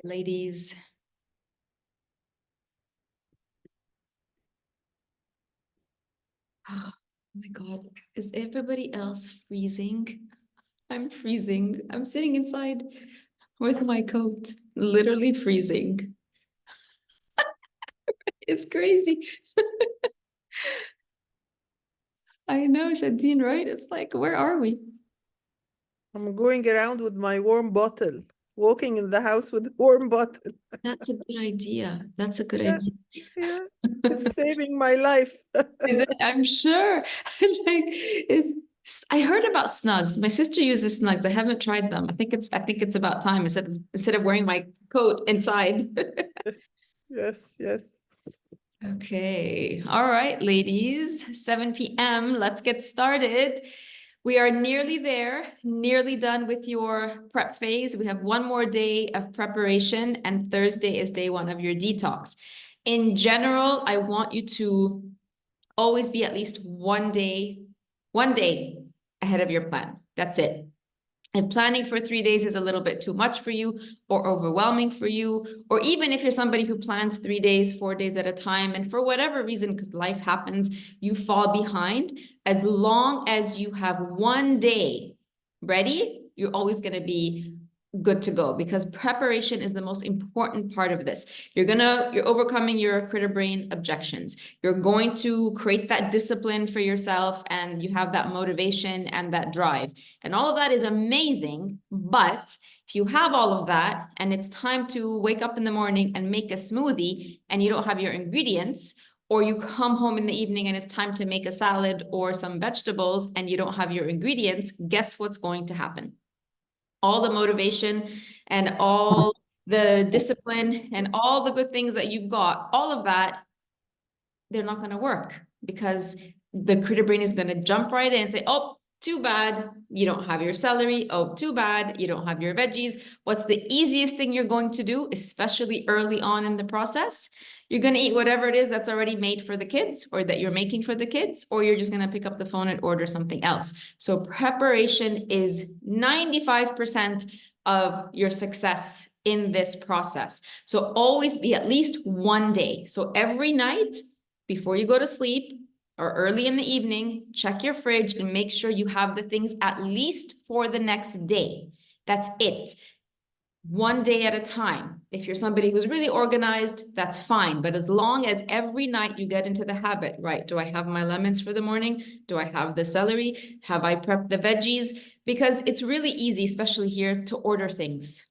Ladies. Oh my God, is everybody else freezing? I'm freezing. I'm sitting inside with my coat, literally freezing. It's crazy. I know, Shadeen, right? It's like, where are we? I'm going around with my warm bottle, walking in the house with a warm bottle. That's a good idea. That's a good Yeah, idea. yeah, it's saving my life. Is it? I'm sure. Like, I heard about Snugs. My sister uses Snugs. I haven't tried them. I think it's about time instead of wearing my coat inside. Yes, yes. Okay. All right, ladies, 7 p.m. Let's get started. We are nearly there, nearly done with your prep phase. We have one more day of preparation, and Thursday is day one of your detox. In general, I want you to always be at least one day ahead of your plan. That's it. If planning for 3 days is a little bit too much for you or overwhelming for you, or even if you're somebody who plans 3 days, 4 days at a time, and for whatever reason, because life happens, you fall behind, as long as you have one day ready, you're always going to be good to go, because preparation is the most important part of this. You're overcoming your critter brain objections. You're going to create that discipline for yourself, and you have that motivation and that drive. And all of that is amazing. But if you have all of that and it's time to wake up in the morning and make a smoothie and you don't have your ingredients, or you come home in the evening and it's time to make a salad or some vegetables and you don't have your ingredients, guess what's going to happen? All the motivation and all the discipline and all the good things that you've got, all of that, they're not going to work, because the critter brain is going to jump right in and say, oh, too bad, you don't have your celery. Oh, too bad, you don't have your veggies. What's the easiest thing you're going to do, especially early on in the process? You're going to eat whatever it is that's already made for the kids, or that you're making for the kids, or you're just going to pick up the phone and order something else. So preparation is 95% of your success in this process. So always be at least one day. So every night before you go to sleep or early in the evening, check your fridge and make sure you have the things at least for the next day. That's it. One day at a time. If you're somebody who's really organized, that's fine. But as long as every night you get into the habit, right? Do I have my lemons for the morning? Do I have the celery? Have I prepped the veggies? Because it's really easy, especially here, to order things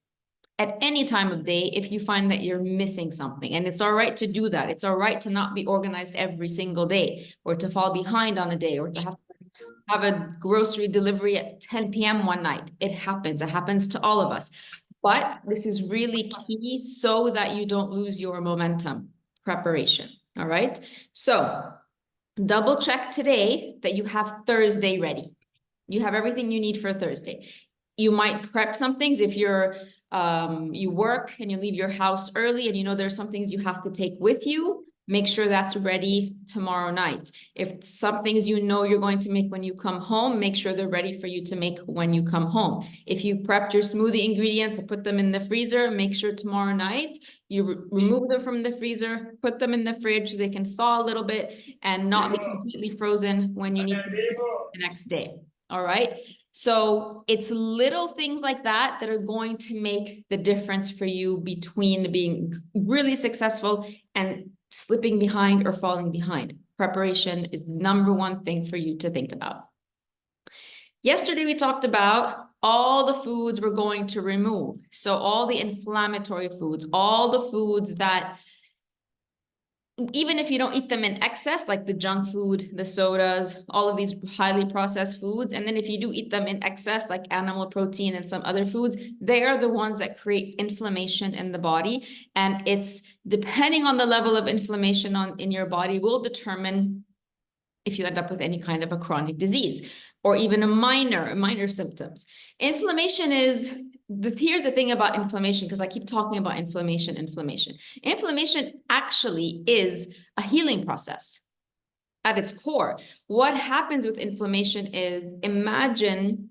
at any time of day if you find that you're missing something. And it's all right to do that. It's all right to not be organized every single day, or to fall behind on a day, or to have a grocery delivery at 10 p.m. one night. It happens. It happens to all of us. But this is really key so that you don't lose your momentum. Preparation. All right. So double check today that you have Thursday ready. You have everything you need for Thursday. You might prep some things if you work and you leave your house early and you know there's some things you have to take with you. Make sure that's ready tomorrow night. If some things you know you're going to make when you come home, make sure they're ready for you to make when you come home. If you prepped your smoothie ingredients and put them in the freezer, make sure tomorrow night you remove them from the freezer, put them in the fridge so they can thaw a little bit and not be completely frozen when you need to the next day. All right. So it's little things like that that are going to make the difference for you between being really successful and slipping behind or falling behind. Preparation is number one thing for you to think about. Yesterday, we talked about all the foods we're going to remove. So all the inflammatory foods, all the foods that, even if you don't eat them in excess, like the junk food, the sodas, all of these highly processed foods, and then if you do eat them in excess, like animal protein and some other foods, they are the ones that create inflammation in the body. And it's depending on the level of inflammation in your body will determine if you end up with any kind of a chronic disease or even a minor symptoms. Inflammation is here's the thing about inflammation, because I keep talking about inflammation. Inflammation actually is a healing process at its core. What happens with inflammation is, imagine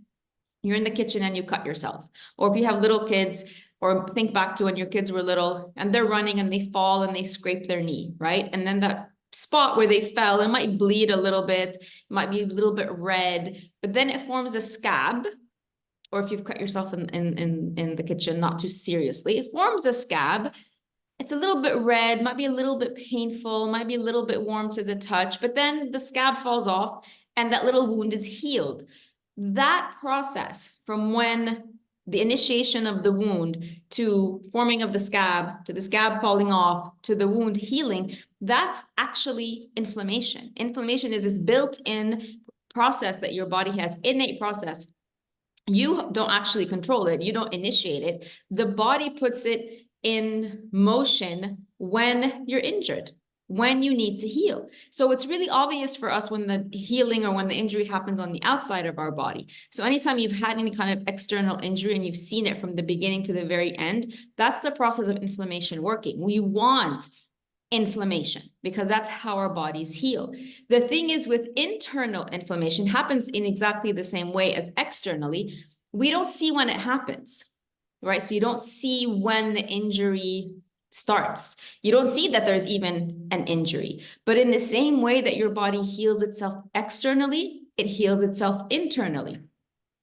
you're in the kitchen and you cut yourself, or if you have little kids, Or think back to when your kids were little and they're running and they fall and they scrape their knee, right? And then that spot where they fell, it might bleed a little bit, it might be a little bit red, but then it forms a scab. Or if you've cut yourself in the kitchen, not too seriously, it forms a scab. It's a little bit red, might be a little bit painful, might be a little bit warm to the touch, but then the scab falls off and that little wound is healed. That process from when the initiation of the wound to forming of the scab, to the scab falling off, to the wound healing, that's actually inflammation. Inflammation is this built-in process that your body has, innate process. You don't actually control it. You don't initiate it. The body puts it in motion when you're injured, when you need to heal. So it's really obvious for us when the healing or when the injury happens on the outside of our body. So anytime you've had any kind of external injury and you've seen it from the beginning to the very end, that's the process of inflammation working. We want inflammation because that's how our bodies heal. The thing is, with internal inflammation, happens in exactly the same way as externally. We don't see when it happens, right? So you don't see when the injury starts. You don't see that there's even an injury. But in the same way that your body heals itself externally, it heals itself internally.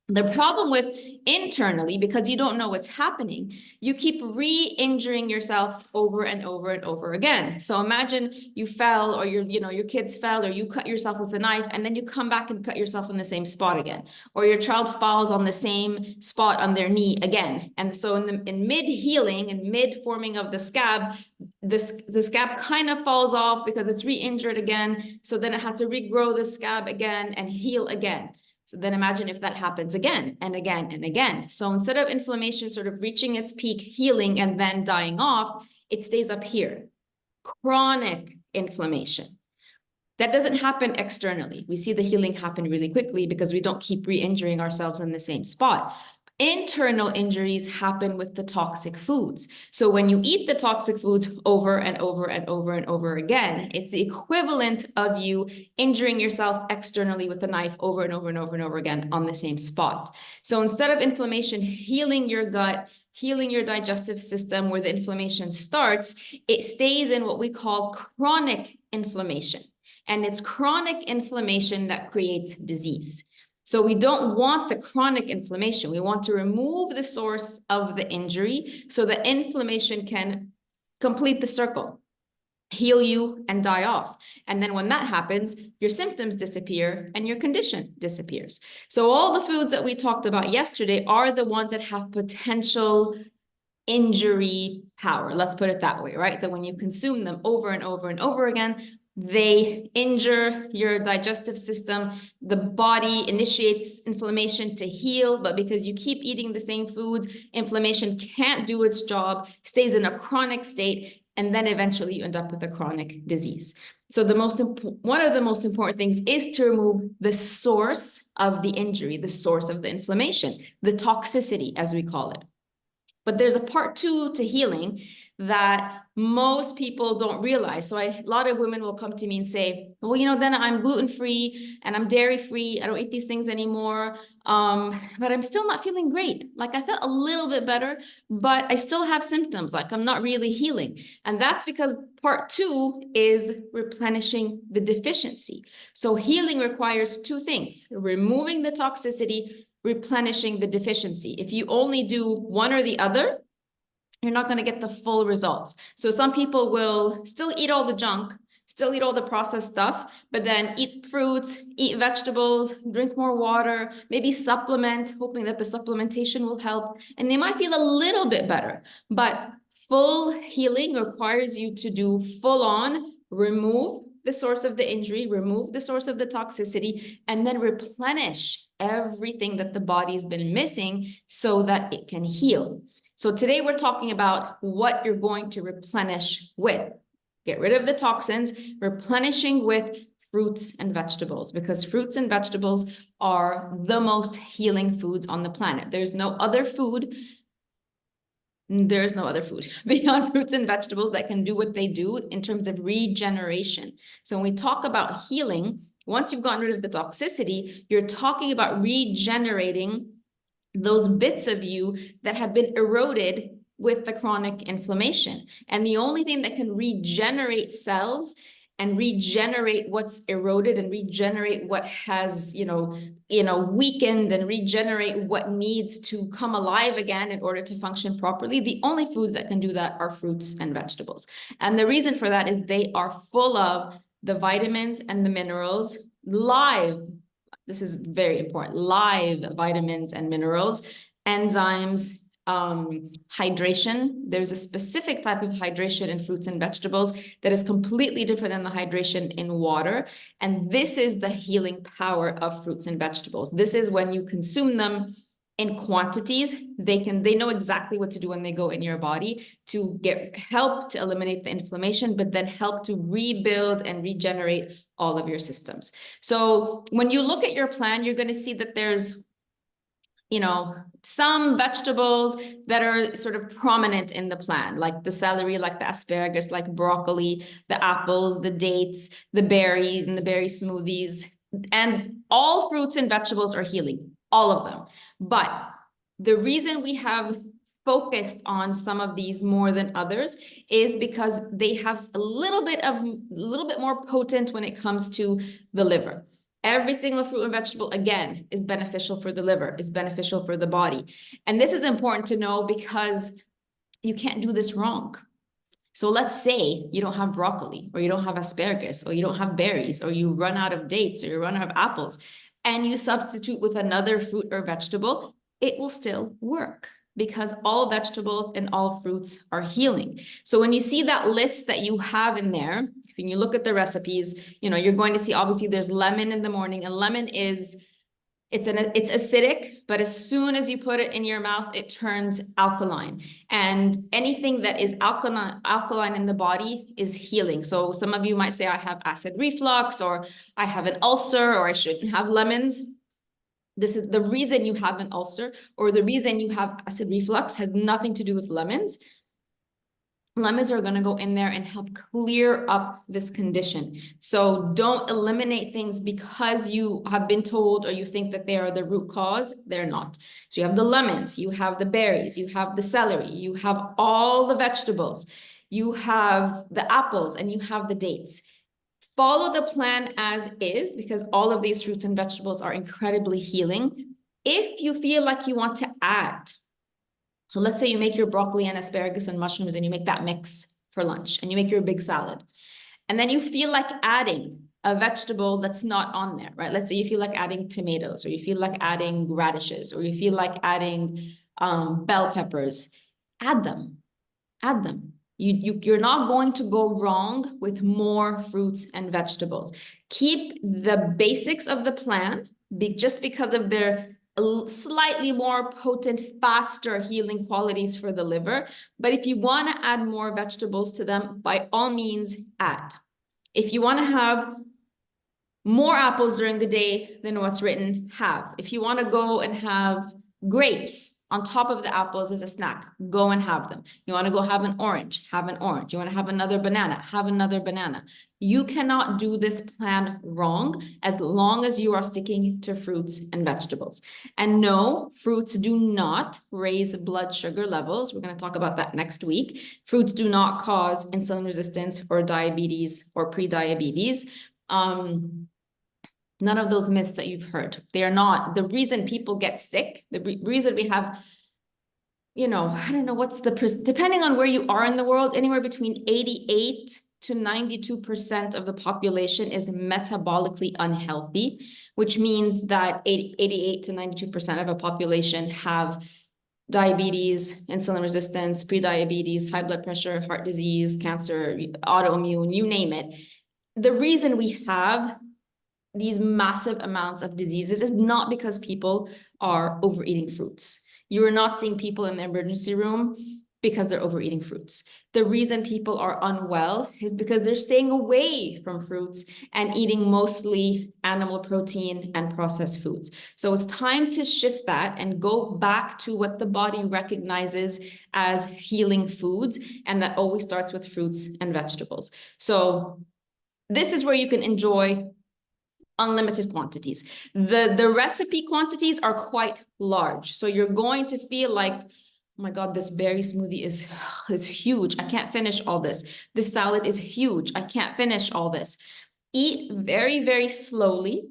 The problem with internally, because you don't know what's happening, you keep re-injuring yourself over and over and over again. So imagine you fell, or your kids fell, or you cut yourself with a knife, and then you come back and cut yourself in the same spot again, or your child falls on the same spot on their knee again. And so in mid-healing and mid-forming of the scab, the scab kind of falls off because it's re-injured again. So then it has to regrow the scab again and heal again. So then imagine if that happens again and again and again. So instead of inflammation sort of reaching its peak, healing, and then dying off, it stays up here. Chronic inflammation. That doesn't happen externally. We see the healing happen really quickly because we don't keep re-injuring ourselves in the same spot. Internal injuries happen with the toxic foods. So when you eat the toxic foods over and over and over and over again, it's the equivalent of you injuring yourself externally with a knife over and over and over and over again on the same spot. So instead of inflammation healing your gut, healing your digestive system where the inflammation starts, it stays in what we call chronic inflammation. And it's chronic inflammation that creates disease. So we don't want the chronic inflammation. We want to remove the source of the injury so the inflammation can complete the circle, heal you and die off. And then when that happens, your symptoms disappear and your condition disappears. So all the foods that we talked about yesterday are the ones that have potential injury power. Let's put it that way, right? That when you consume them over and over and over again, they injure your digestive system. The body initiates inflammation to heal, but because you keep eating the same foods, inflammation can't do its job, stays in a chronic state, and then eventually you end up with a chronic disease. So one of the most important things is to remove the source of the injury, the source of the inflammation, the toxicity, as we call it. But there's a part 2 to healing that most people don't realize. So a lot of women will come to me and say, well, then I'm gluten-free and I'm dairy-free. I don't eat these things anymore. But I'm still not feeling great. Like I felt a little bit better, but I still have symptoms. Like I'm not really healing. And that's because part 2 is replenishing the deficiency. So healing requires 2 things: removing the toxicity, replenishing the deficiency. If you only do one or the other, you're not going to get the full results. So some people will still eat all the junk, still eat all the processed stuff, but then eat fruits, eat vegetables, drink more water, maybe supplement, hoping that the supplementation will help. And they might feel a little bit better, but full healing requires you to do full on, remove the source of the injury, remove the source of the toxicity, and then replenish everything that the body's been missing so that it can heal. So today we're talking about what you're going to replenish with. Get rid of the toxins, replenishing with fruits and vegetables, because fruits and vegetables are the most healing foods on the planet. There's no other food beyond fruits and vegetables that can do what they do in terms of regeneration. So when we talk about healing, once you've gotten rid of the toxicity, you're talking about regenerating those bits of you that have been eroded with the chronic inflammation. And the only thing that can regenerate cells and regenerate what's eroded and regenerate what has, weakened and regenerate what needs to come alive again in order to function properly. The only foods that can do that are fruits and vegetables. And the reason for that is they are full of the vitamins and the minerals, live, this is very important, live vitamins and minerals, enzymes, hydration. There's a specific type of hydration in fruits and vegetables that is completely different than the hydration in water. And this is the healing power of fruits and vegetables. This is when you consume them in quantities, they know exactly what to do when they go in your body to help to eliminate the inflammation, but then help to rebuild and regenerate all of your systems. So when you look at your plan, you're going to see that there's some vegetables that are sort of prominent in the plan, like the celery, like the asparagus, like broccoli, the apples, the dates, the berries, and the berry smoothies. And all fruits and vegetables are healing, all of them. But the reason we have focused on some of these more than others is because they have a little bit more potent when it comes to the liver. Every single fruit and vegetable, again, is beneficial for the liver, is beneficial for the body. And this is important to know because you can't do this wrong. So let's say you don't have broccoli, or you don't have asparagus, or you don't have berries, or you run out of dates, or you run out of apples, and you substitute with another fruit or vegetable, it will still work because all vegetables and all fruits are healing. So when you see that list that you have in there, when you look at the recipes, you're going to see, obviously there's lemon in the morning, and lemon it's acidic, but as soon as you put it in your mouth, it turns alkaline. And anything that is alkaline in the body is healing. So some of you might say, I have acid reflux, or I have an ulcer, or I shouldn't have lemons. This is the reason you have an ulcer, or the reason you have acid reflux has nothing to do with lemons. Lemons are going to go in there and help clear up this condition. So don't eliminate things because you have been told or you think that they are the root cause. They're not. So you have the lemons, you have the berries, you have the celery, you have all the vegetables, you have the apples, and you have the dates. Follow the plan as is because all of these fruits and vegetables are incredibly healing. If you feel like you want to add, so let's say you make your broccoli and asparagus and mushrooms and you make that mix for lunch and you make your big salad. And then you feel like adding a vegetable that's not on there, right? Let's say you feel like adding tomatoes, or you feel like adding radishes, or you feel like adding bell peppers. Add them. Add them. You're not going to go wrong with more fruits and vegetables. Keep the basics of the plan just because of their slightly more potent, faster healing qualities for the liver. But if you want to add more vegetables to them, by all means, add. If you want to have more apples during the day than what's written, have. If you want to go and have grapes on top of the apples as a snack, go and have them. You want to go have an orange, have an orange. You want to have another banana, have another banana. You cannot do this plan wrong as long as you are sticking to fruits and vegetables. And no, fruits do not raise blood sugar levels. We're going to talk about that next week. Fruits do not cause insulin resistance or diabetes or pre-diabetes. None of those myths that you've heard. They are not. The reason people get sick, the reason we have, I don't know what's depending on where you are in the world, anywhere between 88 to 92% of the population is metabolically unhealthy, which means that 88 to 92% of a population have diabetes, insulin resistance, pre-diabetes, high blood pressure, heart disease, cancer, autoimmune, you name it. The reason we have these massive amounts of diseases is not because people are overeating fruits. You are not seeing people in the emergency room because they're overeating fruits. The reason people are unwell is because they're staying away from fruits and eating mostly animal protein and processed foods. So it's time to shift that and go back to what the body recognizes as healing foods, and that always starts with fruits and vegetables. So this is where you can enjoy unlimited quantities. The recipe quantities are quite large. So you're going to feel like oh my God, this berry smoothie is huge. I can't finish all this. This salad is huge. I can't finish all this. Eat very, very slowly,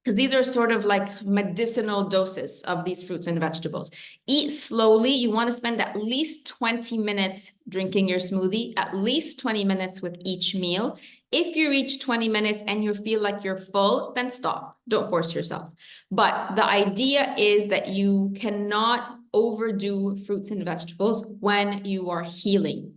because these are sort of like medicinal doses of these fruits and vegetables. Eat slowly. You want to spend at least 20 minutes drinking your smoothie, at least 20 minutes with each meal. If you reach 20 minutes and you feel like you're full, then stop. Don't force yourself. But the idea is that you cannot overdo fruits and vegetables when you are healing.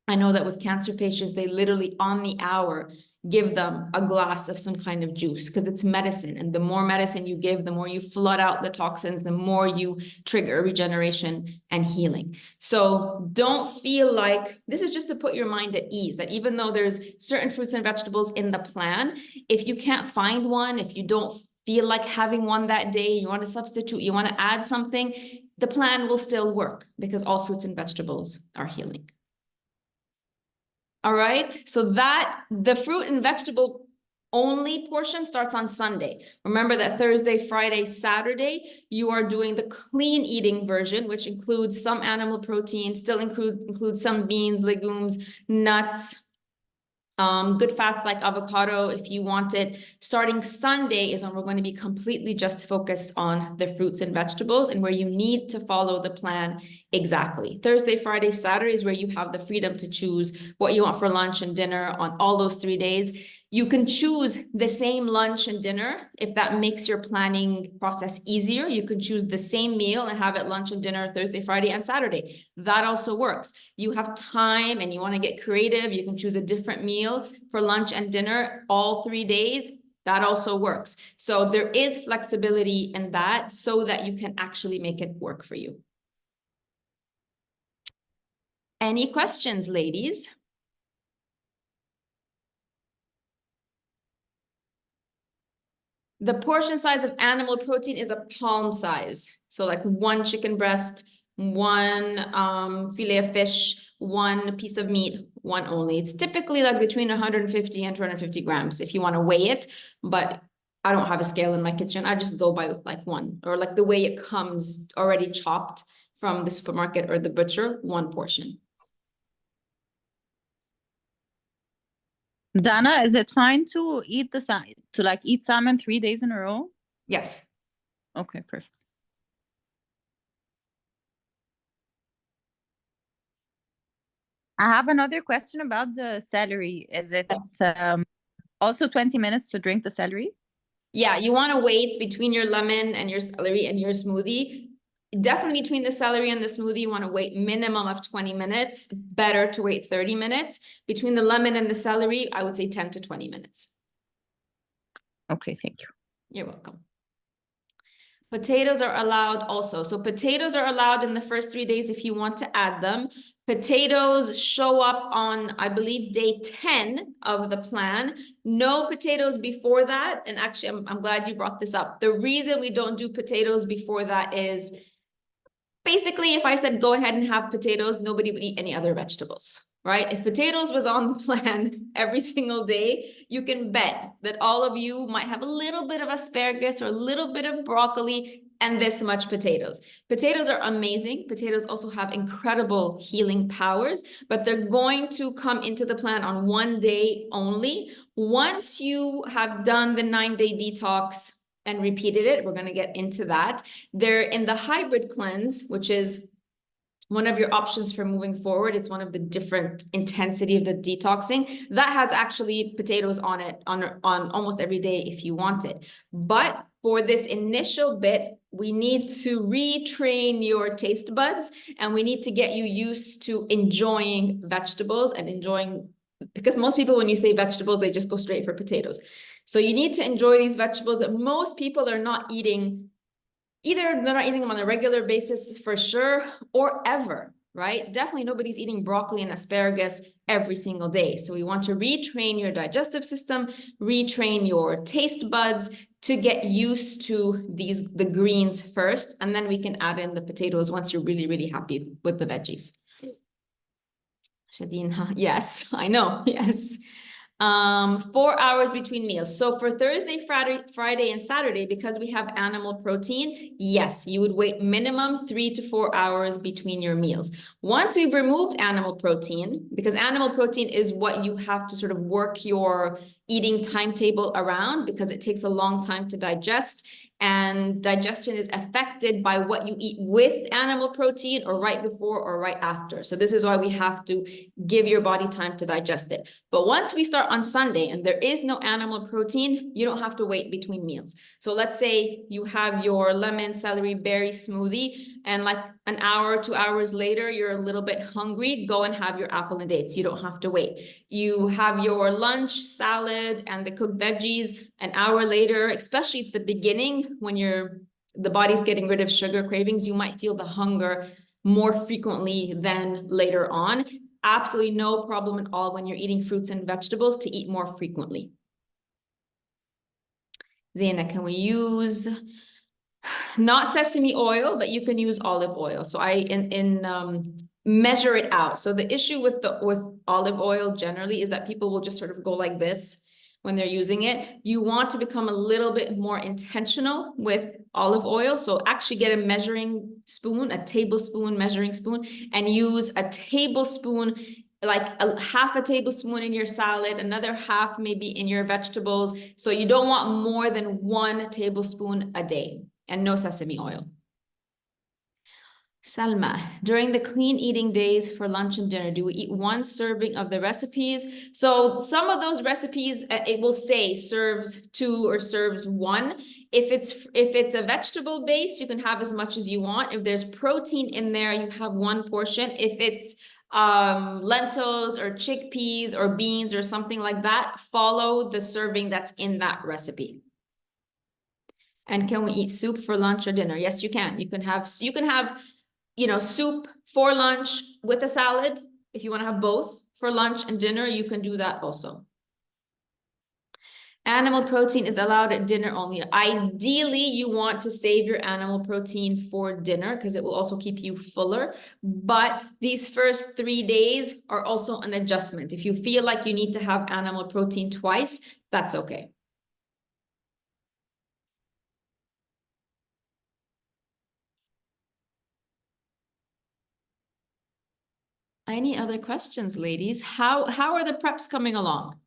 I know that with cancer patients, they literally on the hour give them a glass of some kind of juice because it's medicine. And the more medicine you give, the more you flood out the toxins, the more you trigger regeneration and healing. So don't feel like, this is just to put your mind at ease, that even though there's certain fruits and vegetables in the plan, if you can't find one, if you don't feel like having one that day, you want to substitute, you want to add something, the plan will still work because all fruits and vegetables are healing. All right, so that the fruit and vegetable only portion starts on Sunday. Remember that Thursday, Friday, Saturday, you are doing the clean eating version, which includes some animal protein, still includes some beans, legumes, nuts, good fats like avocado if you want it. Starting Sunday is when we're going to be completely just focused on the fruits and vegetables and where you need to follow the plan exactly. Thursday, Friday, Saturday is where you have the freedom to choose what you want for lunch and dinner on all those 3 days. You can choose the same lunch and dinner if that makes your planning process easier. You can choose the same meal and have it lunch and dinner Thursday, Friday, and Saturday. That also works. You have time and you want to get creative, you can choose a different meal for lunch and dinner all 3 days. That also works. So there is flexibility in that so that you can actually make it work for you. Any questions, ladies? The portion size of animal protein is a palm size. So like 1 chicken breast, 1 fillet of fish, 1 piece of meat, 1 only. It's typically like between 150 and 250 grams if you want to weigh it, but I don't have a scale in my kitchen. I just go by like 1, or like the way it comes already chopped from the supermarket or the butcher, 1 portion. Dana, is it fine to eat eat salmon 3 days in a row? Yes. Okay, perfect. I have another question about the celery. Is it also 20 minutes to drink the celery? Yeah, you want to wait between your lemon and your celery and your smoothie. Definitely between the celery and the smoothie, you want to wait minimum of 20 minutes. Better to wait 30 minutes. Between the lemon and the celery, I would say 10 to 20 minutes. Okay, thank you. You're welcome. Potatoes are allowed also. So potatoes are allowed in the first 3 days if you want to add them. Potatoes show up on, I believe, day 10 of the plan. No potatoes before that. And actually, I'm glad you brought this up. The reason we don't do potatoes before that is basically, if I said go ahead and have potatoes, nobody would eat any other vegetables, right? If potatoes was on the plan every single day, you can bet that all of you might have a little bit of asparagus or a little bit of broccoli and this much potatoes. Potatoes are amazing. Potatoes also have incredible healing powers, but they're going to come into the plan on 1 day only. Once you have done the 9-day detox and repeated it, we're going to get into that. They're in the hybrid cleanse, which is one of your options for moving forward. It's one of the different intensity of the detoxing that has actually potatoes on it on almost every day if you want it. But for this initial bit, we need to retrain your taste buds and we need to get you used to enjoying vegetables and enjoying, because most people, when you say vegetables, they just go straight for potatoes. So you need to enjoy these vegetables that most people are not eating. Either they're not eating them on a regular basis for sure, or ever, right? Definitely nobody's eating broccoli and asparagus every single day. So we want to retrain your digestive system, retrain your taste buds to get used to the greens first, and then we can add in the potatoes once you're really, really happy with the veggies. Shadeen, yes, I know, yes. 4 hours between meals. So for Thursday, Friday, and Saturday, because we have animal protein, yes, you would wait minimum 3 to 4 hours between your meals. Once we've removed animal protein, because animal protein is what you have to sort of work your eating timetable around, because it takes a long time to digest, and digestion is affected by what you eat with animal protein or right before or right after. So this is why we have to give your body time to digest it. But once we start on Sunday and there is no animal protein, you don't have to wait between meals. So let's say you have your lemon, celery, berry smoothie, and like an hour, 2 hours later, you're a little bit hungry, go and have your apple and dates. You don't have to wait. You have your lunch, salad, and the cooked veggies an hour later, especially at the beginning when the body's getting rid of sugar cravings, you might feel the hunger more frequently than later on. Absolutely no problem at all when you're eating fruits and vegetables to eat more frequently. Zaina, can we use not sesame oil, but you can use olive oil? So measure it out. So the issue with olive oil generally is that people will just sort of go like this when they're using it. You want to become a little bit more intentional with olive oil. So actually get a measuring spoon, a tablespoon measuring spoon, and use a tablespoon, like half a tablespoon in your salad, another half maybe in your vegetables. So you don't want more than 1 tablespoon a day, and no sesame oil. Salma, during the clean eating days for lunch and dinner, do we eat 1 serving of the recipes? So some of those recipes, it will say serves 2 or serves 1. If it's a vegetable base, you can have as much as you want. If there's protein in there, you have 1 portion. If it's lentils or chickpeas or beans or something like that, follow the serving that's in that recipe. And can we eat soup for lunch or dinner? Yes, you can. You can have soup for lunch with a salad. If you want to have both for lunch and dinner, you can do that also. Animal protein is allowed at dinner only. Ideally, you want to save your animal protein for dinner because it will also keep you fuller. But these first 3 days are also an adjustment. If you feel like you need to have animal protein twice, that's okay. Any other questions, ladies? How are the preps coming along?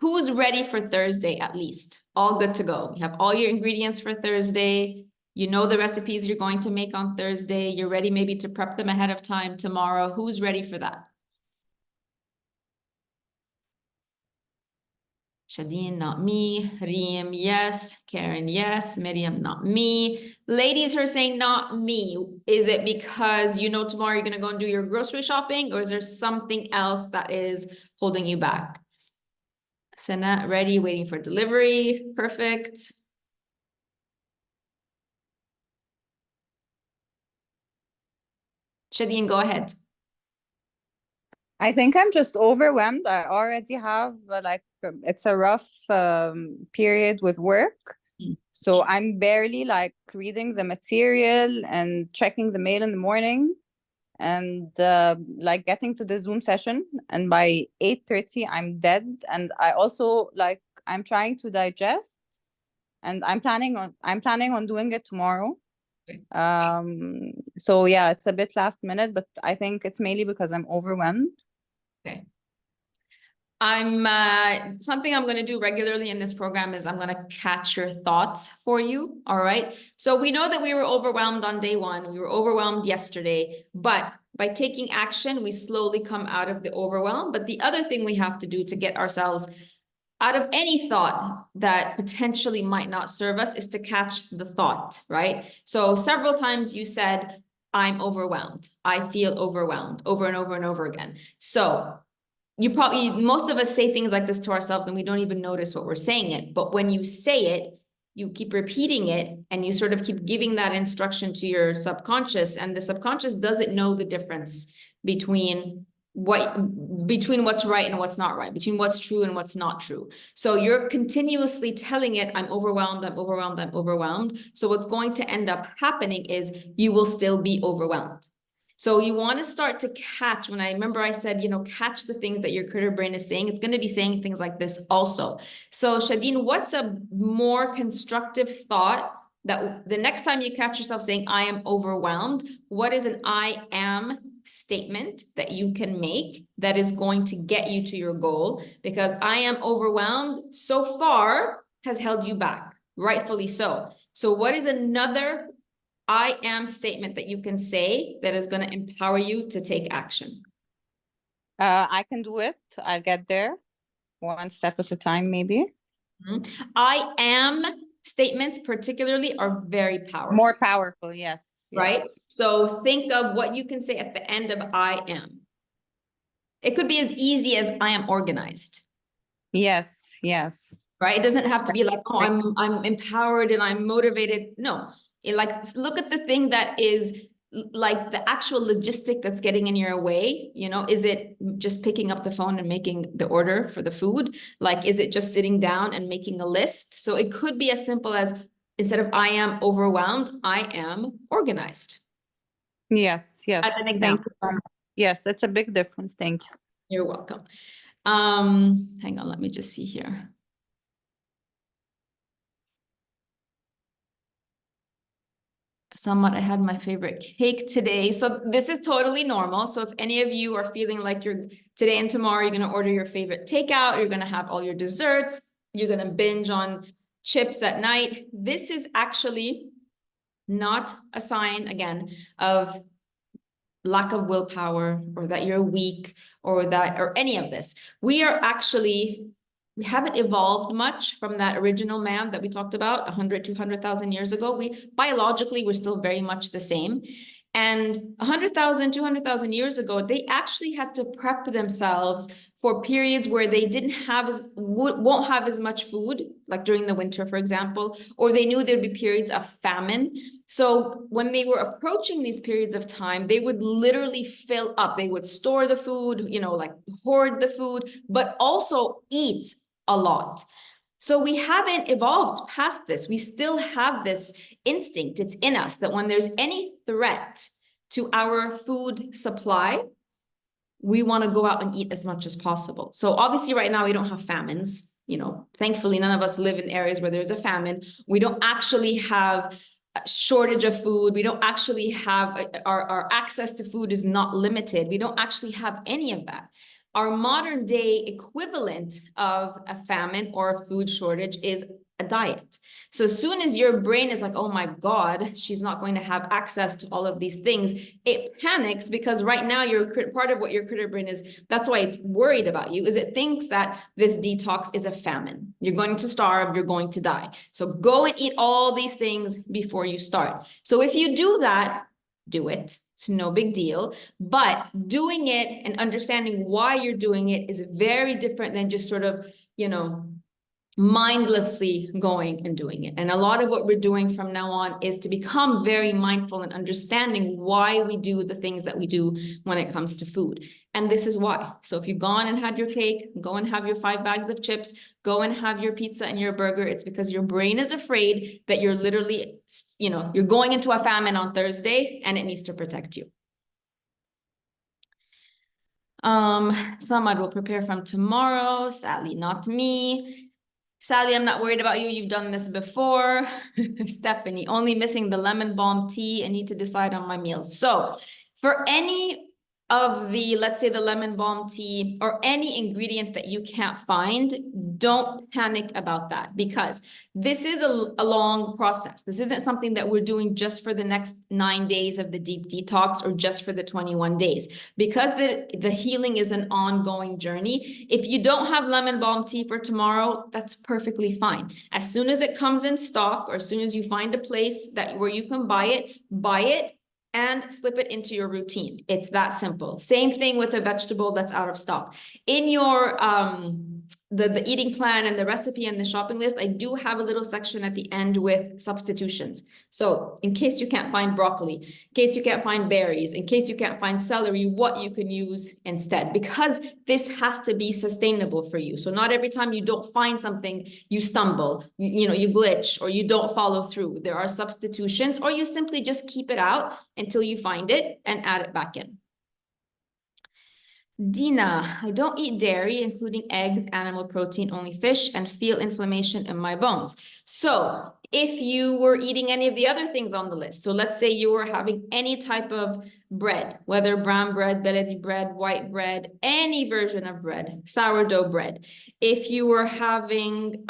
Who's ready for Thursday at least? All good to go. You have all your ingredients for Thursday. You know the recipes you're going to make on Thursday. You're ready maybe to prep them ahead of time tomorrow. Who's ready for that? Shadeen, not me. Reem, yes. Karen, yes. Miriam, not me. Ladies who are saying not me, is it because you know tomorrow you're going to go and do your grocery shopping, or is there something else that is holding you back? Sana, ready, waiting for delivery. Perfect. Shadeen, go ahead. I think I'm just overwhelmed. I already have it's a rough period with work. So I'm barely like reading the material and checking the mail in the morning and like getting to the Zoom session. And by 8:30, I'm dead. And I also I'm trying to digest, and I'm planning on doing it tomorrow. Okay. So yeah, it's a bit last minute, but I think it's mainly because I'm overwhelmed. Okay. Something I'm going to do regularly in this program is I'm going to catch your thoughts for you. All right. So we know that we were overwhelmed on day 1. We were overwhelmed yesterday, but by taking action, we slowly come out of the overwhelm. But the other thing we have to do to get ourselves out of any thought that potentially might not serve us is to catch the thought, right? So several times you said, I'm overwhelmed. I feel overwhelmed over and over and over again. So most of us say things like this to ourselves and we don't even notice what we're saying it. But when you say it, you keep repeating it and you sort of keep giving that instruction to your subconscious, and the subconscious doesn't know the difference between what's right and what's not right, between what's true and what's not true. So you're continuously telling it, I'm overwhelmed, I'm overwhelmed, I'm overwhelmed. So what's going to end up happening is you will still be overwhelmed. So you want to start to catch, when I remember I said, you know, catch the things that your critter brain is saying, it's going to be saying things like this also. So Shadeen, what's a more constructive thought that the next time you catch yourself saying, I am overwhelmed, what is an I am statement that you can make that is going to get you to your goal? Because I am overwhelmed so far has held you back, rightfully so. So what is another I am statement that you can say that is going to empower you to take action? I can do it. I'll get there one step at a time, maybe. I am statements particularly are very powerful. More powerful, yes. Right? Yes. So think of what you can say at the end of I am. It could be as easy as I am organized. Yes, yes. Right? It doesn't have to be like, oh, I'm empowered and I'm motivated. No, look at the thing that is like the actual logistic that's getting in your way. You know, is it just picking up the phone and making the order for the food? Like, is it just sitting down and making a list? So it could be as simple as, instead of I am overwhelmed, I am organized. Yes, yes. As an Thank example. you. Yes, it's a big difference. Thank you. You're welcome. Hang on, let me just see here. Somewhat, I had my favorite cake today. So this is totally normal. So if any of you are feeling like you're today and tomorrow, you're going to order your favorite takeout, you're going to have all your desserts, you're going to binge on chips at night. This is actually not a sign, again, of lack of willpower or that you're weak or any of this. We haven't evolved much from that original man that we talked about 100, 200,000 years ago. Biologically, we're still very much the same. And 100,000, 200,000 years ago, they actually had to prep themselves for periods where they won't have as much food, like during the winter, for example, or they knew there'd be periods of famine. So when they were approaching these periods of time, they would literally fill up. They would store the food, you know, like hoard the food, but also eat a lot. So we haven't evolved past this. We still have this instinct. It's in us that when there's any threat to our food supply, we want to go out and eat as much as possible. So obviously right now we don't have famines. You know, thankfully, none of us live in areas where there's a famine. We don't actually have a shortage of food. We don't actually have, our access to food is not limited. We don't actually have any of that. Our modern day equivalent of a famine or a food shortage is a diet. So as soon as your brain is like, oh my God, she's not going to have access to all of these things, it panics because right now part of what your critter brain is, that's why it's worried about you, is it thinks that this detox is a famine. You're going to starve, you're going to die. So go and eat all these things before you start. So if you do that, do it. It's no big deal, but doing it and understanding why you're doing it is very different than just sort of, you know, mindlessly going and doing it. And a lot of what we're doing from now on is to become very mindful and understanding why we do the things that we do when it comes to food. And this is why. So if you've gone and had your cake, go and have your 5 bags of chips, go and have your pizza and your burger, it's because your brain is afraid that you're literally, you know, you're going into a famine on Thursday and it needs to protect you. Samad will prepare from tomorrow. Sally, not me. Sally, I'm not worried about you. You've done this before. Stephanie, only missing the lemon balm tea and need to decide on my meals. So for any of the, let's say the lemon balm tea or any ingredient that you can't find, don't panic about that because this is a long process. This isn't something that we're doing just for the next 9 days of the deep detox or just for the 21 days. Because the healing is an ongoing journey. If you don't have lemon balm tea for tomorrow, that's perfectly fine. As soon as it comes in stock or as soon as you find a place where you can buy it and slip it into your routine. It's that simple. Same thing with a vegetable that's out of stock. In your the eating plan and the recipe and the shopping list, I do have a little section at the end with substitutions. So in case you can't find broccoli, in case you can't find berries, in case you can't find celery, what you can use instead, because this has to be sustainable for you. So not every time you don't find something, you stumble, you know, you glitch, or you don't follow through. There are substitutions, or you simply just keep it out until you find it and add it back in. Dina, I don't eat dairy, including eggs, animal protein, only fish, and feel inflammation in my bones. So if you were eating any of the other things on the list, so let's say you were having any type of bread, whether brown bread, beledi bread, white bread, any version of bread, sourdough bread. If you were having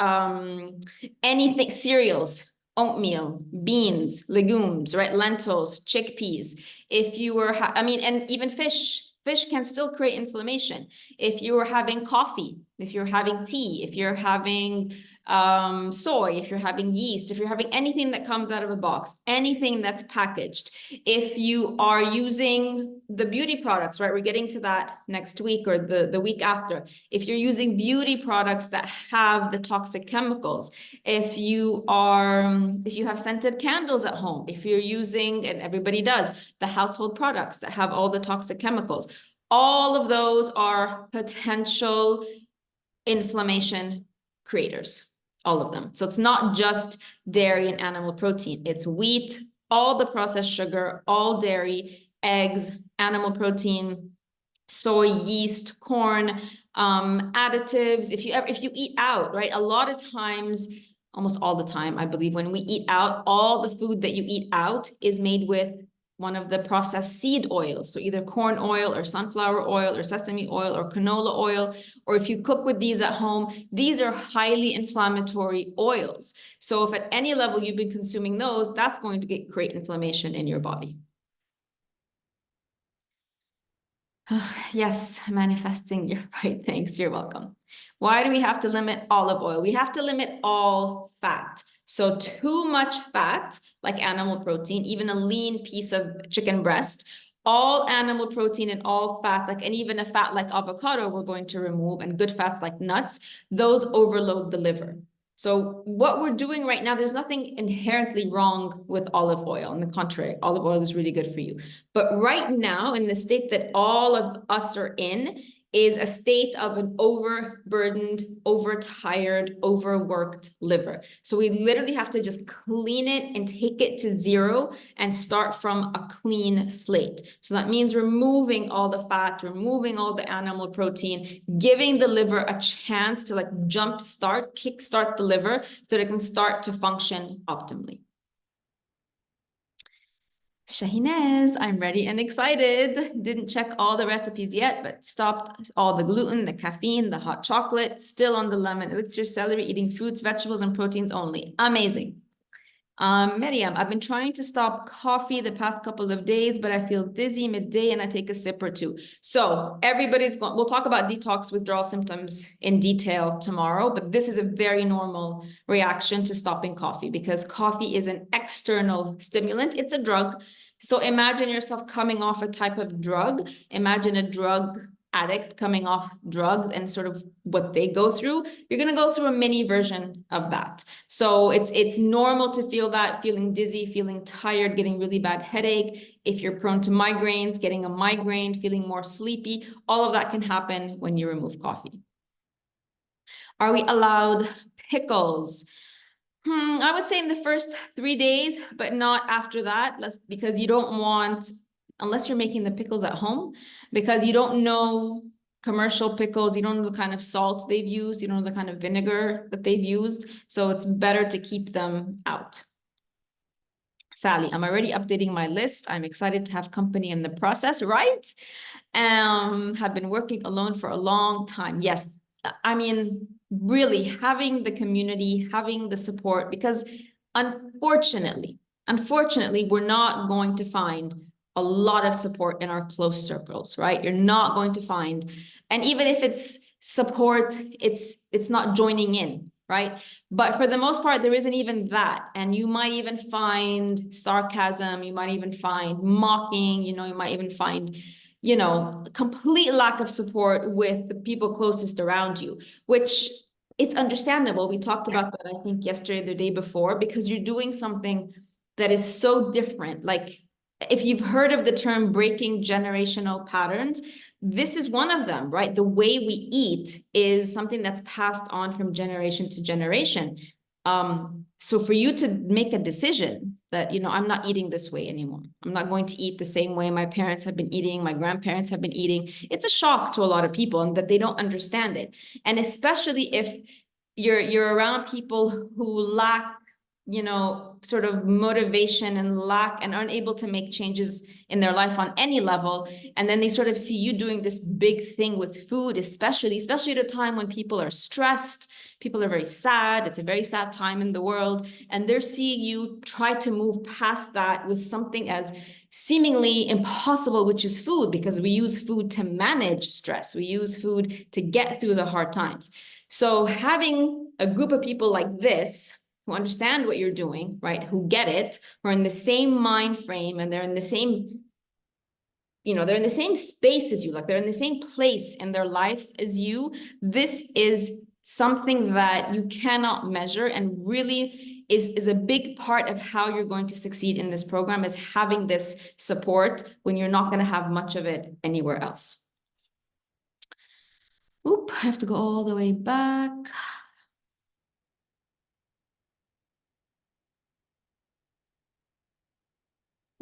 anything, cereals, oatmeal, beans, legumes, right? Lentils, chickpeas. If you were, I mean, and even fish can still create inflammation. If you're having coffee, if you're having tea, if you're having soy, if you're having yeast, if you're having anything that comes out of a box, anything that's packaged, if you are using the beauty products, right? We're getting to that next week or the week after. If you're using beauty products that have the toxic chemicals, if you have scented candles at home, if you're using, and everybody does, the household products that have all the toxic chemicals, all of those are potential inflammation creators. All of them. So it's not just dairy and animal protein. It's wheat, all the processed sugar, all dairy, eggs, animal protein, soy, yeast, corn, additives. If you eat out, right? A lot of times, almost all the time, I believe, when we eat out, all the food that you eat out is made with one of the processed seed oils. So either corn oil or sunflower oil or sesame oil or canola oil, or if you cook with these at home, these are highly inflammatory oils. So if at any level you've been consuming those, that's going to create inflammation in your body. Yes, manifesting, you're right, thanks, you're welcome. Why do we have to limit olive oil? We have to limit all fat. So too much fat, like animal protein, even a lean piece of chicken breast, all animal protein and all fat, like, and even a fat like avocado, we're going to remove, and good fats like nuts, those overload the liver. So what we're doing right now, there's nothing inherently wrong with olive oil. On the contrary, olive oil is really good for you. But right now, in the state that all of us are in, is a state of an overburdened, overtired, overworked liver. So we literally have to just clean it and take it to zero and start from a clean slate. So that means removing all the fat, removing all the animal protein, giving the liver a chance to like kickstart the liver so that it can start to function optimally. Shahinez, I'm ready and excited. Didn't check all the recipes yet, but stopped all the gluten, the caffeine, the hot chocolate, still on the lemon elixir, celery, eating fruits, vegetables, and proteins only. Amazing. Miriam, I've been trying to stop coffee the past couple of days, but I feel dizzy midday and I take a sip or two. So we'll talk about detox withdrawal symptoms in detail tomorrow, but this is a very normal reaction to stopping coffee because coffee is an external stimulant. It's a drug. So imagine yourself coming off a type of drug. Imagine a drug addict coming off drugs and sort of what they go through. You're going to go through a mini version of that. So it's normal to feel that, feeling dizzy, feeling tired, getting really bad headache. If you're prone to migraines, getting a migraine, feeling more sleepy, all of that can happen when you remove coffee. Are we allowed pickles? I would say in the first 3 days, but not after that, because you don't want, unless you're making the pickles at home, because you don't know commercial pickles, you don't know the kind of salt they've used, you don't know the kind of vinegar that they've used. So it's better to keep them out. Sally, I'm already updating my list. I'm excited to have company in the process, right? Have been working alone for a long time. Yes, I mean, really having the community, having the support, because unfortunately, we're not going to find a lot of support in our close circles, right? You're not going to find, and even if it's support, it's not joining in, right? But for the most part, there isn't even that. And you might even find sarcasm, you might even find mocking, you know, you might even find you know, complete lack of support with the people closest around you, which it's understandable. We talked about that, I think, yesterday, the day before, because you're doing something that is so different. Like, if you've heard of the term breaking generational patterns, this is one of them, right? The way we eat is something that's passed on from generation to generation. So for you to make a decision that, you know, I'm not eating this way anymore. I'm not going to eat the same way my parents have been eating, my grandparents have been eating. It's a shock to a lot of people, and that they don't understand it. And especially if you're around people who lack, you know, sort of motivation and lack and aren't able to make changes in their life on any level. And then they sort of see you doing this big thing with food, especially at a time when people are stressed, people are very sad. It's a very sad time in the world. And they're seeing you try to move past that with something as seemingly impossible, which is food, because we use food to manage stress. We use food to get through the hard times. So having a group of people like this who understand what you're doing, right, who get it, who are in the same mind frame, and they're in the same, you know, they're in the same space as you, like they're in the same place in their life as you. This is something that you cannot measure, and really is a big part of how you're going to succeed in this program, is having this support when you're not going to have much of it anywhere else. Oop, I have to go all the way back.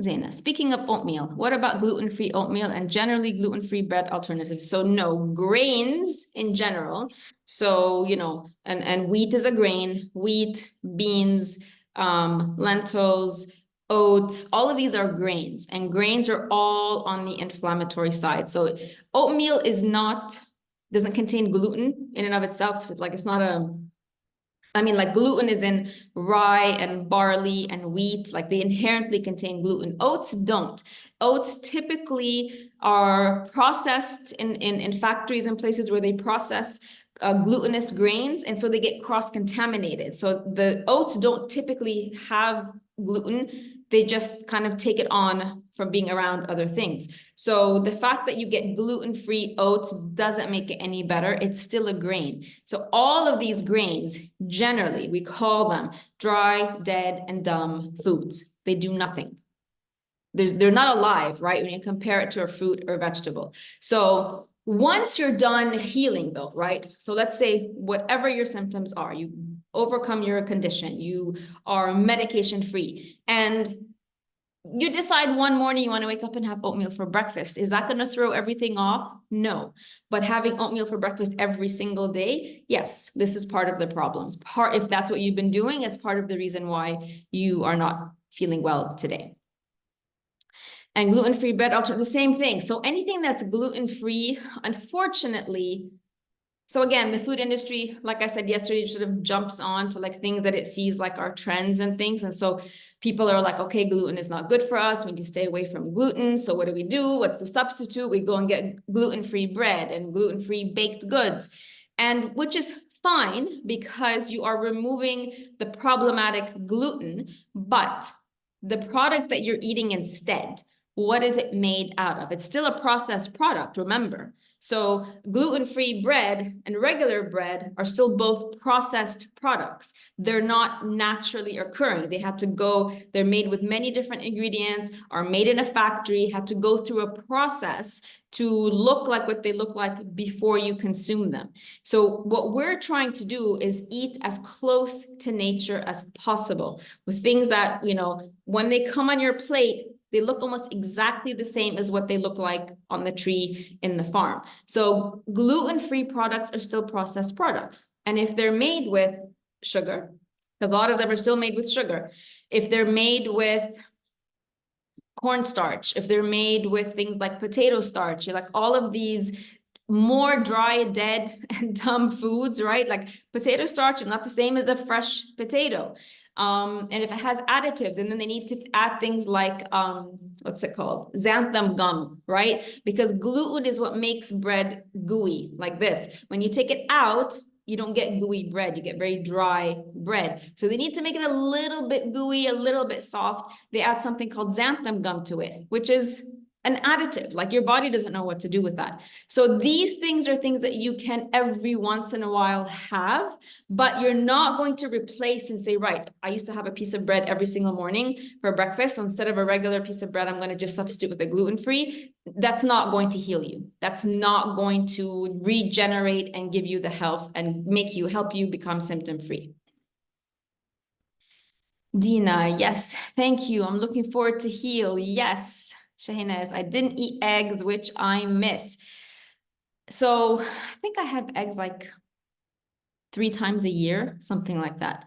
Zaina, speaking of oatmeal, what about gluten-free oatmeal and generally gluten-free bread alternatives? So no, grains in general. So, you know, and wheat is a grain, wheat, beans, lentils, oats, all of these are grains, and grains are all on the inflammatory side. So oatmeal doesn't contain gluten in and of itself. Like, it's not like gluten is in rye and barley and wheat, like they inherently contain gluten. Oats don't. Oats typically are processed in factories and places where they process glutinous grains, and so they get cross-contaminated. So the oats don't typically have gluten. They just kind of take it on from being around other things. So the fact that you get gluten-free oats doesn't make it any better. It's still a grain. So all of these grains, generally, we call them dry, dead, and dumb foods. They do nothing. They're not alive, right? When you compare it to a fruit or a vegetable. So once you're done healing though, right? So let's say whatever your symptoms are, you overcome your condition, you are medication free, and you decide one morning you want to wake up and have oatmeal for breakfast. Is that going to throw everything off? No. But having oatmeal for breakfast every single day, yes, this is part of the problems. If that's what you've been doing, it's part of the reason why you are not feeling well today. And gluten-free bread, the same thing. So anything that's gluten-free, unfortunately, so again, the food industry, like I said yesterday, sort of jumps on to like things that it sees like our trends and things. And so people are like, okay, gluten is not good for us. We need to stay away from gluten. So what do? What's the substitute? We go and get gluten-free bread and gluten-free baked goods, and which is fine because you are removing the problematic gluten, but the product that you're eating instead, what is it made out of? It's still a processed product, remember. So gluten-free bread and regular bread are still both processed products. They're not naturally occurring. They had to go, they're made with many different ingredients, are made in a factory, had to go through a process to look like what they look like before you consume them. So what we're trying to do is eat as close to nature as possible with things that, you know, when they come on your plate, they look almost exactly the same as what they look like on the tree in the farm. So gluten-free products are still processed products. And if they're made with sugar, a lot of them are still made with sugar. If they're made with cornstarch, if they're made with things like potato starch, like all of these more dry, dead, and dumb foods, right? Like potato starch is not the same as a fresh potato. And if it has additives, and then they need to add things like, what's it called? Xanthan gum, right? Because gluten is what makes bread gooey like this. When you take it out, you don't get gooey bread, you get very dry bread. So they need to make it a little bit gooey, a little bit soft. They add something called xanthan gum to it, which is an additive. Like your body doesn't know what to do with that. So these things are things that you can every once in a while have, but you're not going to replace and say, right, I used to have a piece of bread every single morning for breakfast. So instead of a regular piece of bread, I'm going to just substitute with a gluten-free. That's not going to heal you. That's not going to regenerate and give you the health and help you become symptom-free. Dina, yes, thank you. I'm looking forward to heal. Yes, Shahinaz, I didn't eat eggs, which I miss. So I think I have eggs like 3 times a year, something like that.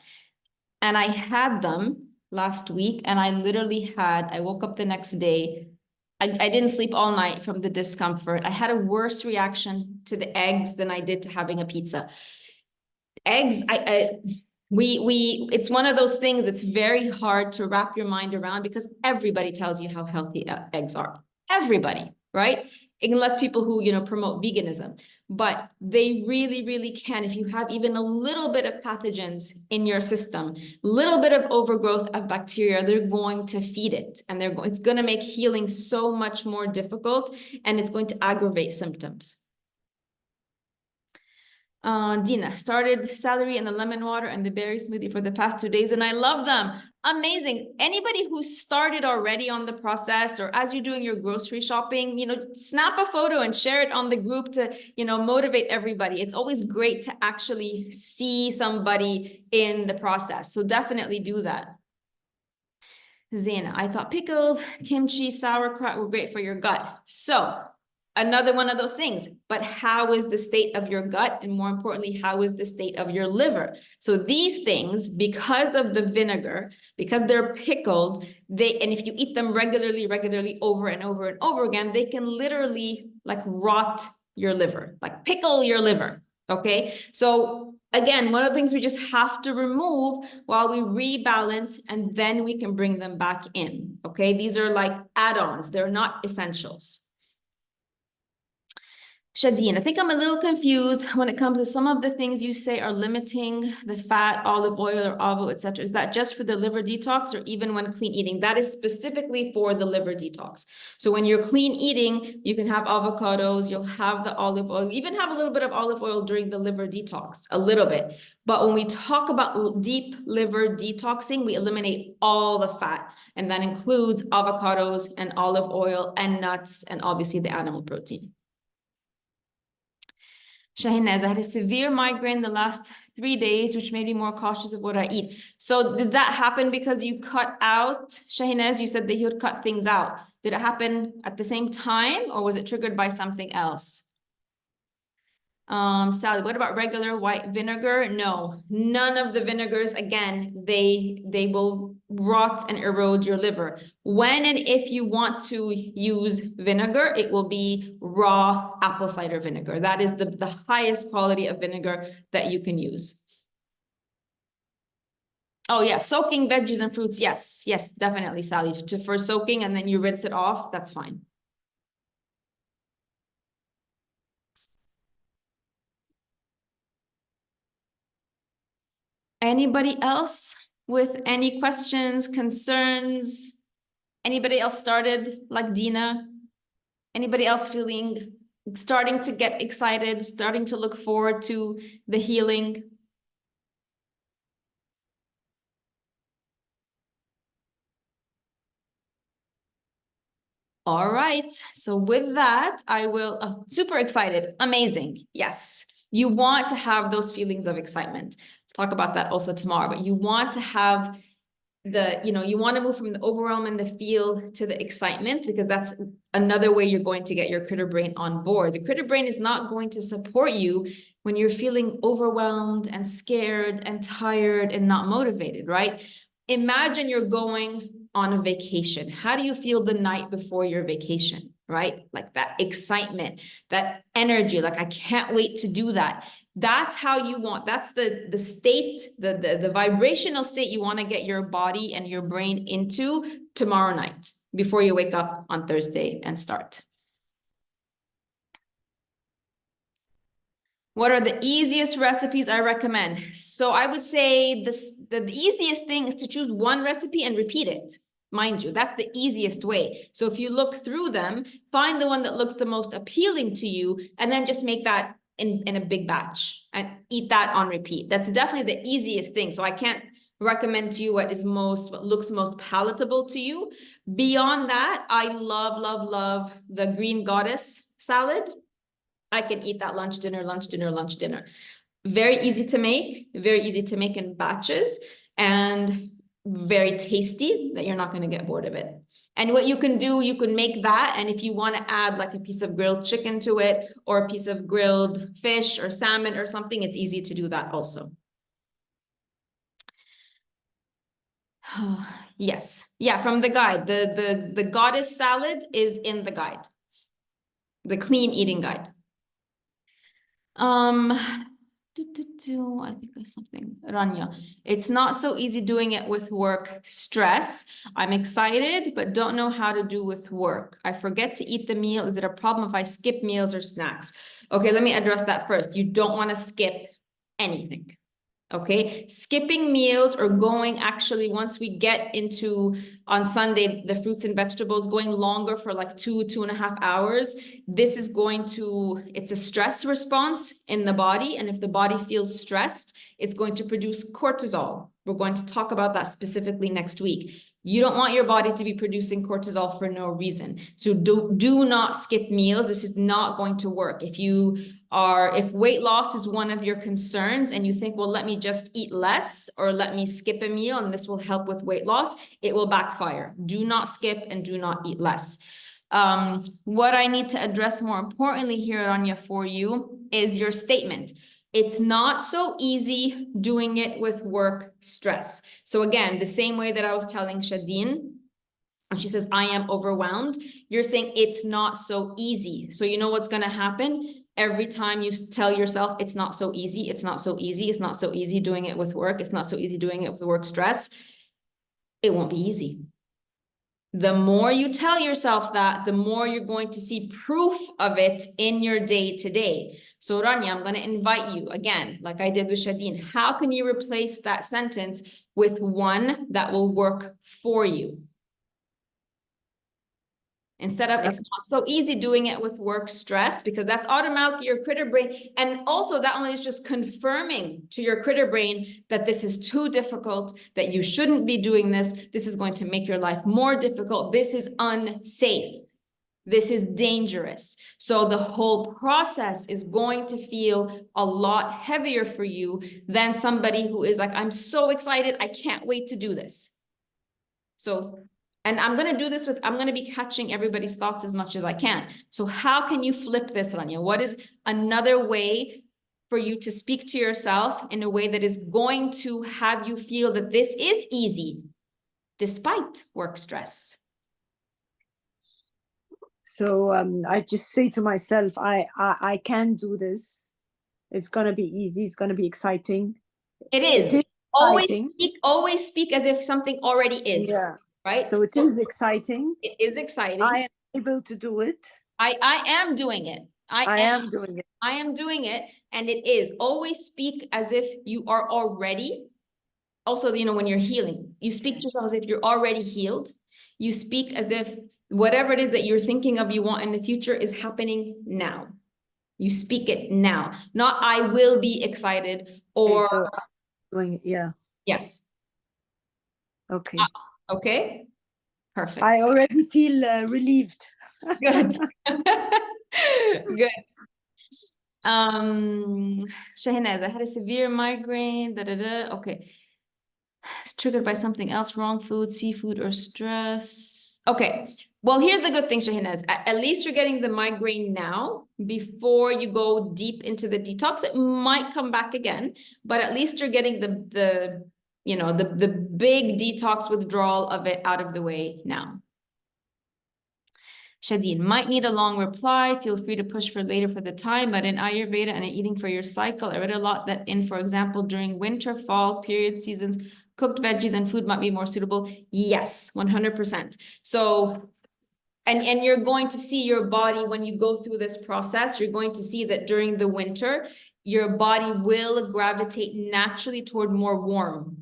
And I had them last week and I woke up the next day. I didn't sleep all night from the discomfort. I had a worse reaction to the eggs than I did to having a pizza. Eggs, it's one of those things that's very hard to wrap your mind around because everybody tells you how healthy eggs are. Everybody, right? Unless people who, promote veganism, but they really, really can. If you have even a little bit of pathogens in your system, little bit of overgrowth of bacteria, they're going to feed it and it's going to make healing so much more difficult and it's going to aggravate symptoms. Dina started celery and the lemon water and the berry smoothie for the past 2 days and I love them. Amazing. Anybody who started already on the process or as you're doing your grocery shopping, snap a photo and share it on the group to, motivate everybody. It's always great to actually see somebody in the process. So definitely do that. Zaina, I thought pickles, kimchi, sauerkraut were great for your gut. So another one of those things, but how is the state of your gut? And more importantly, how is the state of your liver? So these things, because of the vinegar, because they're pickled, and if you eat them regularly over and over and over again, they can literally like rot your liver, like pickle your liver, okay? So again, one of the things we just have to remove while we rebalance and then we can bring them back in, okay? These are like add-ons, they're not essentials. Shadeen, I think I'm a little confused when it comes to some of the things you say are limiting the fat, olive oil or avo, etc. Is that just for the liver detox or even when clean eating? That is specifically for the liver detox. So when you're clean eating, you can have avocados, you'll have the olive oil, even have a little bit of olive oil during the liver detox, a little bit. But when we talk about deep liver detoxing, we eliminate all the fat. And that includes avocados and olive oil and nuts and obviously the animal protein. Shahinaz, I had a severe migraine the last 3 days, which made me more cautious of what I eat. So did that happen because you cut out, Shahinaz, you said that you would cut things out. Did it happen at the same time or was it triggered by something else? Sally, what about regular white vinegar? No, none of the vinegars, again, they will rot and erode your liver. When and if you want to use vinegar, it will be raw apple cider vinegar. That is the highest quality of vinegar that you can use. Oh yeah, soaking veggies and fruits. Yes, definitely, Sally. For soaking and then you rinse it off, that's fine. Anybody else with any questions, concerns? Anybody else started like Dina? Anybody else starting to get excited, starting to look forward to the healing? All right, so with that, I will, super excited, amazing, yes. You want to have those feelings of excitement. We'll talk about that also tomorrow, but you want to have you want to move from the overwhelm and the feel to the excitement because that's another way you're going to get your critter brain on board. The critter brain is not going to support you when you're feeling overwhelmed and scared and tired and not motivated, right? Imagine you're going on a vacation. How do you feel the night before your vacation, right? Like that excitement, that energy, like I can't wait to do that. That's how you want, that's the state, the vibrational state you want to get your body and your brain into tomorrow night before you wake up on Thursday and start. What are the easiest recipes I recommend? So I would say the easiest thing is to choose one recipe and repeat it. mind you. That's the easiest way. So if you look through them, find the one that looks the most appealing to you, and then just make that in a big batch and eat that on repeat. That's definitely the easiest thing. So I can't recommend to you what looks most palatable to you. Beyond that, I love the green goddess salad. I can eat that lunch, dinner, lunch, dinner, lunch, dinner. Very easy to make in batches, and very tasty that you're not going to get bored of it. And what you can do, you can make that, and if you want to add like a piece of grilled chicken to it, or a piece of grilled fish or salmon or something, it's easy to do that also. Yes, yeah, from the guide. The goddess salad is in the guide, the clean eating guide. I think of something, Rania. It's not so easy doing it with work stress. I'm excited, but don't know how to do with work. I forget to eat the meal. Is it a problem if I skip meals or snacks? Okay, let me address that first. You don't want to skip anything. Okay, skipping meals or going, actually, once we get into on Sunday, the fruits and vegetables, going longer for like 2.5 hours, this is going to, it's a stress response in the body. And if the body feels stressed, it's going to produce cortisol. We're going to talk about that specifically next week. You don't want your body to be producing cortisol for no reason. So do not skip meals. This is not going to work. If weight loss is one of your concerns and you think, well, let me just eat less or let me skip a meal and this will help with weight loss, it will backfire. Do not skip and do not eat less. What I need to address more importantly here, Rania, for you is your statement. It's not so easy doing it with work stress. So again, the same way that I was telling Shadeen, she says, I am overwhelmed. You're saying it's not so easy. So you know what's going to happen? Every time you tell yourself, it's not so easy, it's not so easy, it's not so easy doing it with work, it's not so easy doing it with work stress, it won't be easy. The more you tell yourself that, the more you're going to see proof of it in your day-to-day. So Rania, I'm going to invite you again, like I did with Shadeen. How can you replace that sentence with one that will work for you? Instead of, it's not so easy doing it with work stress, because that's automatically your critter brain. And also that one is just confirming to your critter brain that this is too difficult, that you shouldn't be doing this. This is going to make your life more difficult. This is unsafe. This is dangerous. So the whole process is going to feel a lot heavier for you than somebody who is like, I'm so excited, I can't wait to do this. So, and I'm going to do this I'm going to be catching everybody's thoughts as much as I can. So how can you flip this, Rania? What is another way for you to speak to yourself in a way that is going to have you feel that this is easy despite work stress? So I just say to myself, I can do this. It's going to be easy. It's going to be exciting. It is. Always speak as if something already is. Yeah. Right? So it is exciting. It is exciting. I am able to do it. I am doing it. I am doing it. I am doing it. And it is. Always speak as if you are already. Also, you know, when you're healing, you speak to yourself as if you're already healed. You speak as if whatever it is that you're thinking of you want in the future is happening now. You speak it now. Not I will be excited or... Okay, so doing it, yeah. Yes. Okay. Okay, perfect. I already feel relieved. Good. Good. Shahinaz, I had a severe migraine. Okay. It's triggered by something else, wrong food, seafood, or stress. Okay. Well, here's a good thing, Shahinaz. At least you're getting the migraine now before you go deep into the detox. It might come back again, but at least you're getting the big detox withdrawal of it out of the way now. Shadeen, might need a long reply. Feel free to push for later for the time, but in Ayurveda and in eating for your cycle, I read a lot that for example, during winter, fall, period seasons, cooked veggies and food might be more suitable. Yes, 100%. So, and you're going to see your body when you go through this process, you're going to see that during the winter, your body will gravitate naturally toward more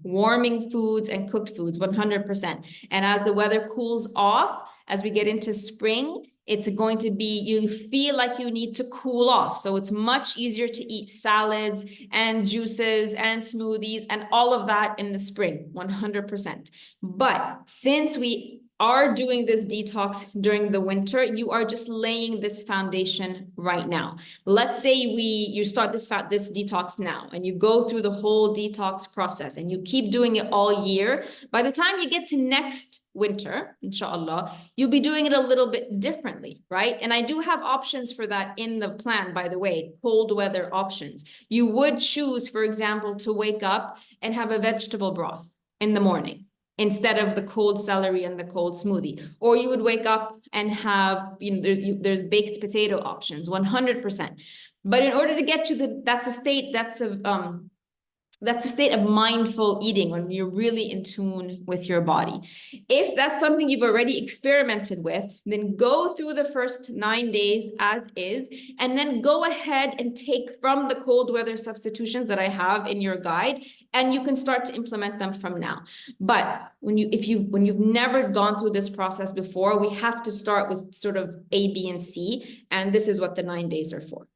warming foods and cooked foods, 100%. And as the weather cools off, as we get into spring, it's going to be, you feel like you need to cool off. So it's much easier to eat salads and juices and smoothies and all of that in the spring, 100%. But since we are doing this detox during the winter, you are just laying this foundation right now. Let's say you start this detox now and you go through the whole detox process and you keep doing it all year. By the time you get to next winter, inshallah, you'll be doing it a little bit differently, right? And I do have options for that in the plan, by the way, cold weather options. You would choose, for example, to wake up and have a vegetable broth in the morning instead of the cold celery and the cold smoothie. Or you would wake up and have, there's baked potato options, 100%. But in order to get to that's a state of mindful eating when you're really in tune with your body. If that's something you've already experimented with, then go through the first 9 days as is, and then go ahead and take from the cold weather substitutions that I have in your guide, and you can start to implement them from now. But when you've never gone through this process before, we have to start with sort of A, B, and C, and this is what the 9 days are for.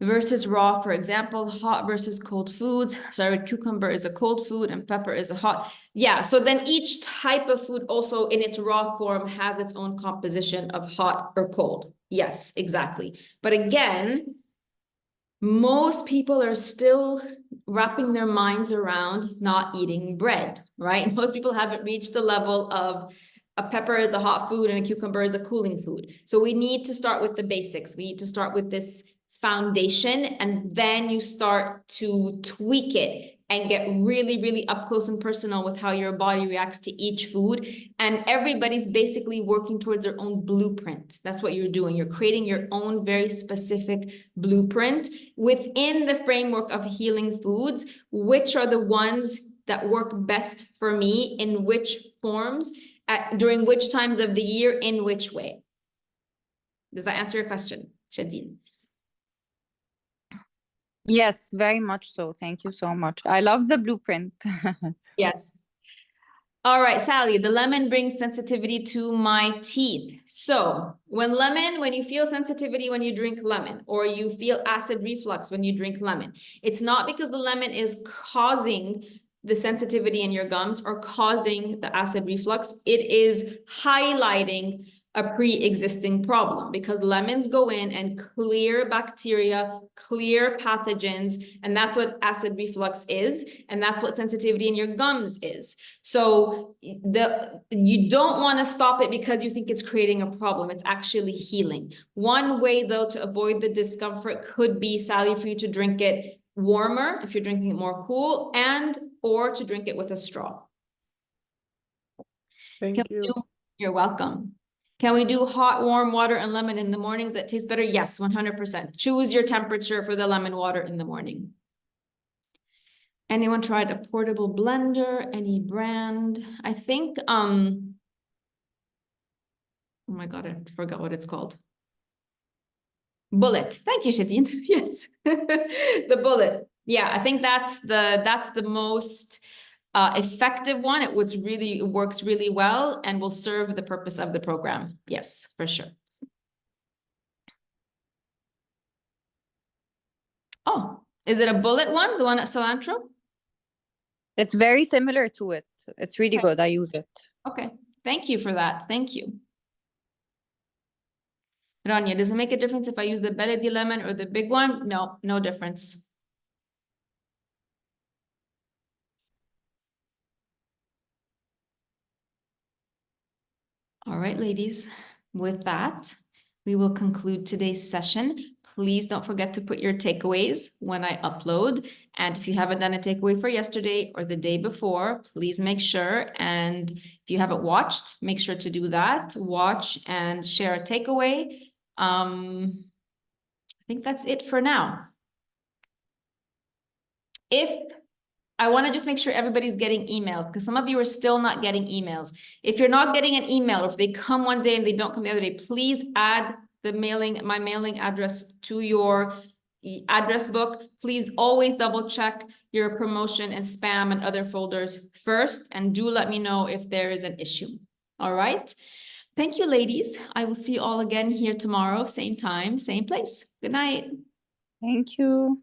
Versus raw, for example, hot versus cold foods. Sorry, cucumber is a cold food and pepper is a hot. Yeah, so then each type of food also in its raw form has its own composition of hot or cold. Yes, exactly. But again, most people are still wrapping their minds around not eating bread, right? Most people haven't reached the level of a pepper is a hot food and a cucumber is a cooling food. So we need to start with the basics. We need to start with this foundation, and then you start to tweak it and get really, really up close and personal with how your body reacts to each food. And everybody's basically working towards their own blueprint. That's what you're doing. You're creating your own very specific blueprint within the framework of healing foods, which are the ones that work best for me, in which forms, during which times of the year, in which way. Does that answer your question, Shadeen? Yes, very much so. Thank you so much. I love the blueprint. Yes. All right, Sally, the lemon brings sensitivity to my teeth. So when you feel sensitivity when you drink lemon, or you feel acid reflux when you drink lemon, it's not because the lemon is causing the sensitivity in your gums or causing the acid reflux. It is highlighting a pre-existing problem, because lemons go in and clear bacteria, clear pathogens, and that's what acid reflux is, and that's what sensitivity in your gums is. So you don't want to stop it because you think it's creating a problem. It's actually healing. One way, though, to avoid the discomfort could be, Sally, for you to drink it warmer if you're drinking it more cool, or to drink it with a straw. Thank you. You're welcome. Can we do hot, warm water and lemon in the mornings that taste better? Yes, 100%. Choose your temperature for the lemon water in the morning. Anyone tried a portable blender? Any brand? I think, oh my God, I forgot what it's called. Bullet. Thank you, Shadeen. Yes, the Bullet. Yeah, I think that's the most effective one. It works really well and will serve the purpose of the program. Yes, for sure. Oh, is it a Bullet one? The one at cilantro? It's very similar to it. It's really good. I use it. Okay, thank you for that. Thank you. Rania, does it make a difference if I use the Beledi lemon or the big one? No, no difference. All right, ladies, with that, we will conclude today's session. Please don't forget to put your takeaways when I upload. And if you haven't done a takeaway for yesterday or the day before, please make sure. And if you haven't watched, make sure to do that. Watch and share a takeaway. I think that's it for now. I want to just make sure everybody's getting emails, because some of you are still not getting emails. If you're not getting an email, or if they come one day and they don't come the other day, please add my mailing address to your address book. Please always double check your promotion and spam and other folders first, and do let me know if there is an issue. All right. Thank you, ladies. I will see you all again here tomorrow, same time, same place. Good night. Thank you.